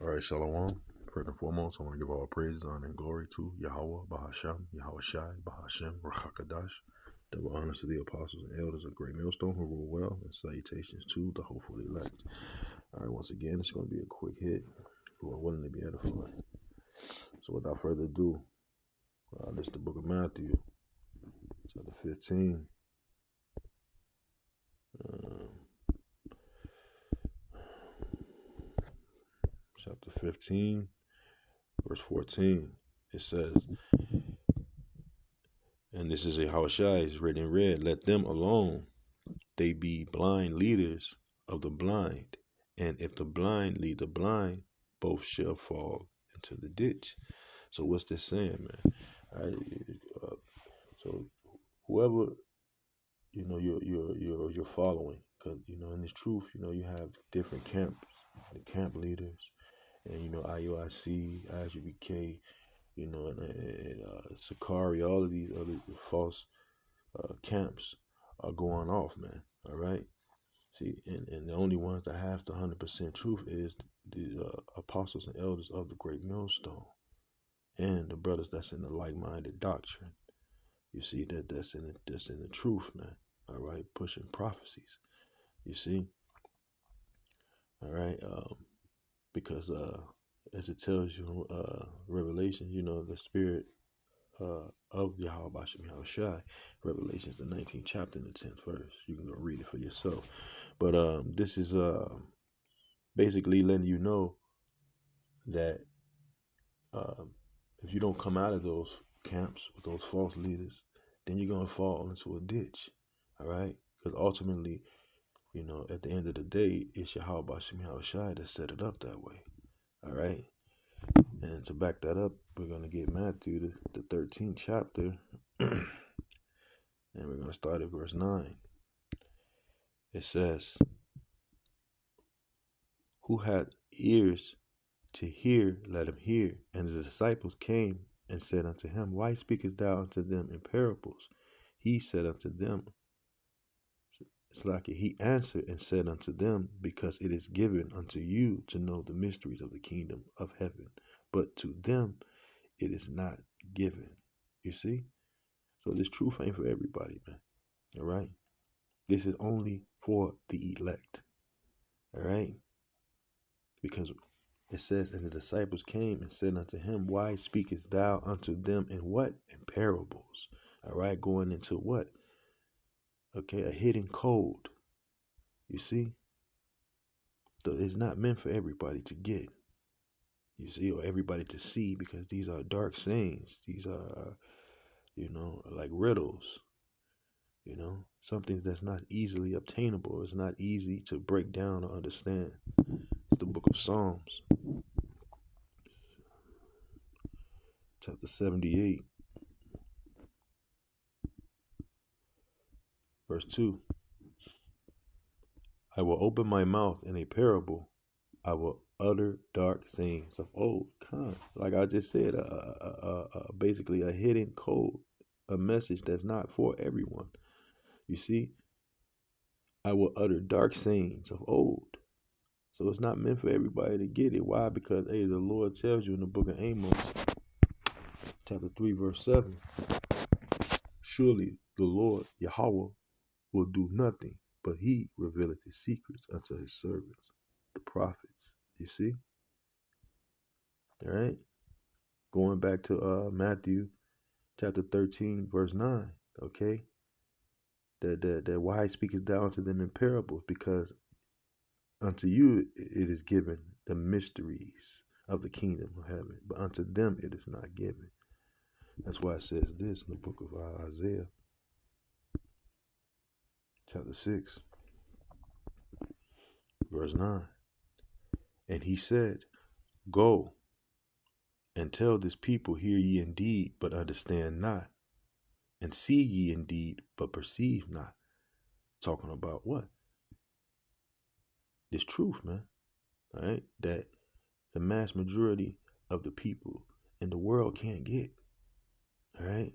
All right, Shalom. First and foremost, I want to give all praise, honor, and glory to Yahweh, Bahasham, Yahweh Shai, Bahashem, Rachakadash. Double honors to the apostles and elders of Great Millstone who rule well, and salutations to the hopeful elect. All right, once again, it's going to be a quick hit who are willing to be edified. So without further ado, this is the book of Matthew, chapter 15. Chapter 15, verse 14. It says, and this is a Hawashai, it's written in red, let them alone. They be blind leaders of the blind. And if the blind lead the blind, both shall fall into the ditch. So what's this saying, man? All right, so whoever you're following, because in this truth, you have different camps, the camp leaders, and IUIC, IGBK, and Sakari, all of these other false camps are going off, man. All right. See, and the only ones that have the 100% truth is the apostles and elders of the Great Millstone, and the brothers that's in the like-minded doctrine. You see that's in the truth, man. All right, pushing prophecies. You see, all right, because as it tells you, Revelation, the spirit of Yahweh Bashem Yahushai, Revelations, the 19th chapter and the 10th verse. You can go read it for yourself. But this is basically letting you know that if you don't come out of those camps with those false leaders, then you're going to fall into a ditch. All right? Because ultimately, at the end of the day, it's Yahweh Bashem Yahushai that set it up that way. All right? And to back that up, we're going to get Matthew, the 13th chapter, and we're going to start at verse 9. It says, who had ears to hear, let him hear. And the disciples came and said unto him, why speakest thou unto them in parables? He said unto them, he answered and said unto them, because it is given unto you to know the mysteries of the kingdom of heaven, but to them it is not given. You see? So this truth ain't for everybody, man. All right? This is only for the elect. All right? Because it says, and the disciples came and said unto him, why speakest thou unto them in what? In parables. All right, going into what? Okay, a hidden code. You see? So it's not meant for everybody to get. You see, or everybody to see, because these are dark sayings. These are, like riddles. Something that's not easily obtainable. It's not easy to break down or understand. It's the book of Psalms, chapter 78, verse 2. I will open my mouth in a parable. I will utter dark sayings of old. Like I just said, basically a hidden code, a message that's not for everyone. You see, I will utter dark sayings of old. So it's not meant for everybody to get it. Why? Because, the Lord tells you in the book of Amos, chapter 3, verse 7, surely the Lord, Yahweh, will do nothing, but he revealeth his secrets unto his servants, the prophets. You see? All right? Going back to Matthew chapter 13, verse 9, okay? That why speakest thou unto them in parables? Because unto you it is given the mysteries of the kingdom of heaven, but unto them it is not given. That's why it says this in the book of Isaiah, chapter 6, verse 9. And he said, go and tell this people, hear ye indeed, but understand not, and see ye indeed, but perceive not. Talking about what? This truth, man. All right? That the mass majority of the people in the world can't get. All right?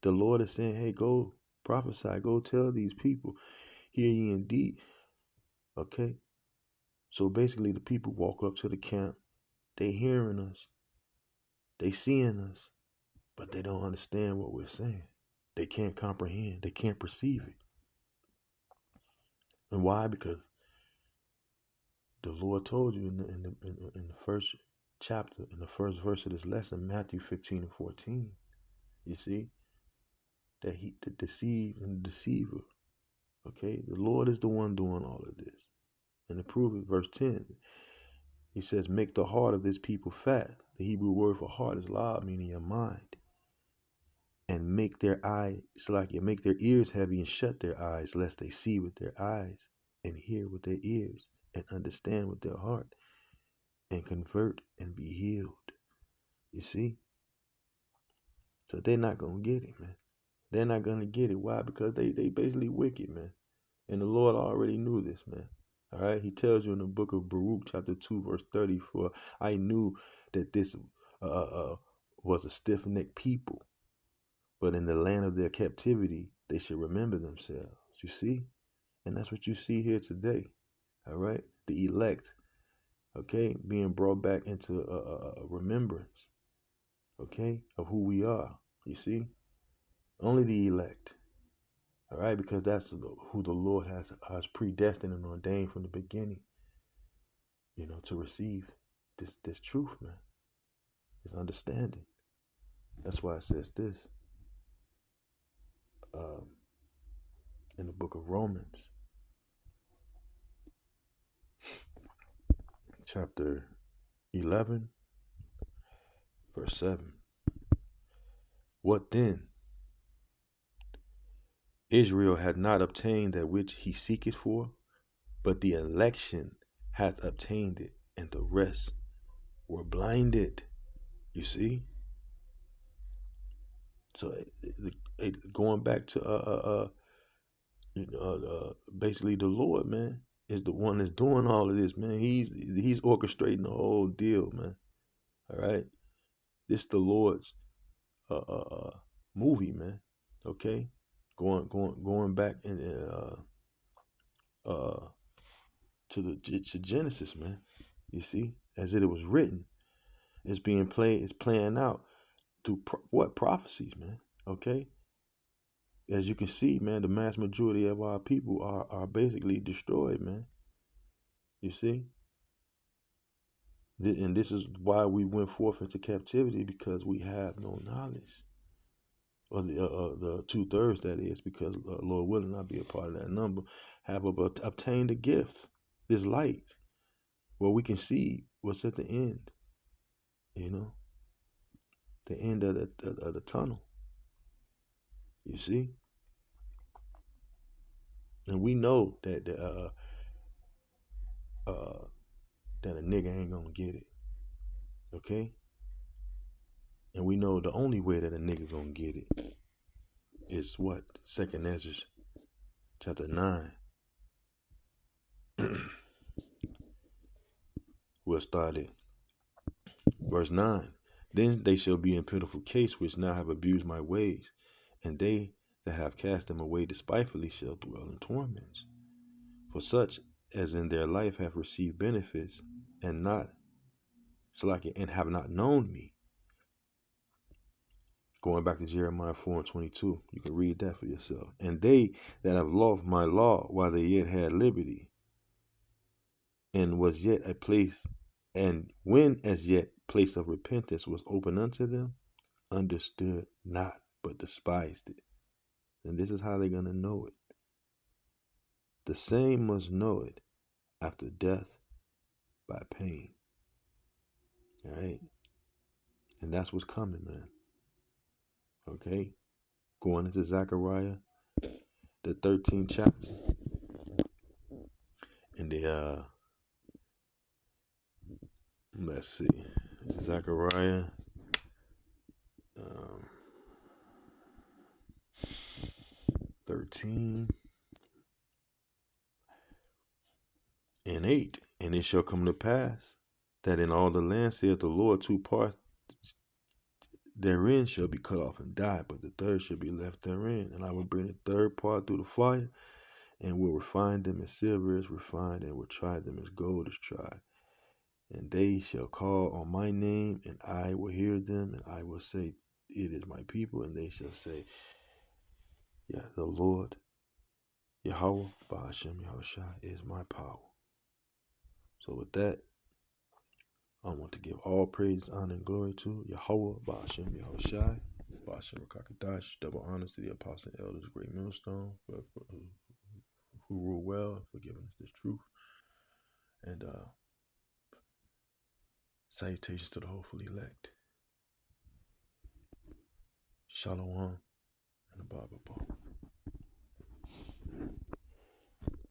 The Lord is saying, hey, go prophesy, go tell these people, hear ye indeed. Okay? So basically the people walk up to the camp They hearing us. They seeing us. But they don't understand what we're saying. They can't comprehend. They can't perceive it. And why? Because the Lord told you in the first chapter, in the first verse of this lesson, Matthew 15 and 14, you see, that he, the deceived and the deceiver, okay? The Lord is the one doing all of this. And to prove it, verse 10, he says, make the heart of this people fat. The Hebrew word for heart is lab, meaning your mind. And make their eyes, make their ears heavy and shut their eyes, lest they see with their eyes and hear with their ears and understand with their heart and convert and be healed. You see? So they're not going to get it, man. They're not going to get it. Why? Because they basically wicked, man. And the Lord already knew this, man. All right? He tells you in the book of Baruch, chapter 2, verse 34, I knew that this was a stiff-necked people. But in the land of their captivity, they should remember themselves. You see? And that's what you see here today. All right? The elect, okay, being brought back into a remembrance, okay, of who we are. You see? Only the elect. All right? Because that's who the Lord has predestined and ordained from the beginning, you know, to receive this truth, man. This understanding. That's why it says this in the book of Romans, chapter 11, verse 7. What then? Israel had not obtained that which he seeketh for, but the election hath obtained it, and the rest were blinded. You see? So going back to basically the Lord, man, is the one that's doing all of this, man. He's orchestrating the whole deal, man. All right, this the Lord's movie, man. Okay, going back and to Genesis, man. You see, as it was written, it's being played, it's playing out through prophecies, man. Okay. As you can see, man, the mass majority of our people are basically destroyed, man. You see? And this is why we went forth into captivity, because we have no knowledge. Or the 2/3, that is, because Lord willing, not be a part of that number, have obtained a gift, this light, where we can see what's at the end, you know? The end of the tunnel. You see? And we know that that a nigga ain't gonna get it. Okay? And we know the only way that a nigga gonna get it is what? 2nd Ezra chapter 9. We'll start at verse 9. Then they shall be in pitiful case which now have abused my ways, and they that have cast them away despitefully shall dwell in torments. For such as in their life have received benefits and have not known me. Going back to Jeremiah 4:22, you can read that for yourself. And they that have loved my law while they yet had liberty, and was yet a place, and when as yet place of repentance was open unto them, understood not, but despised it. And this is how they're going to know it. The same must know it after death by pain. All right? And that's what's coming, man. Okay? Going into Zechariah, the 13th chapter. And the, let's see, Zechariah, 13 and 8. And it shall come to pass that in all the land, saith the Lord, 2 parts therein shall be cut off and die, but the third shall be left therein. And I will bring the third part through the fire, and will refine them as silver is refined, and will try them as gold is tried. And they shall call on my name, and I will hear them, and I will say, it is my people, and they shall say, yeah, the Lord, Yahweh, Ba'ashem Yahushua, is my power. So with that, I want to give all praise, honor, and glory to Yahweh, Ba'ashem Yahushua, Ba'ashem Rakakadash, double honors to the apostle and elders, great millstone, who rule well, for giving us this truth. And salutations to the hopeful elect. Shalom and a Baba.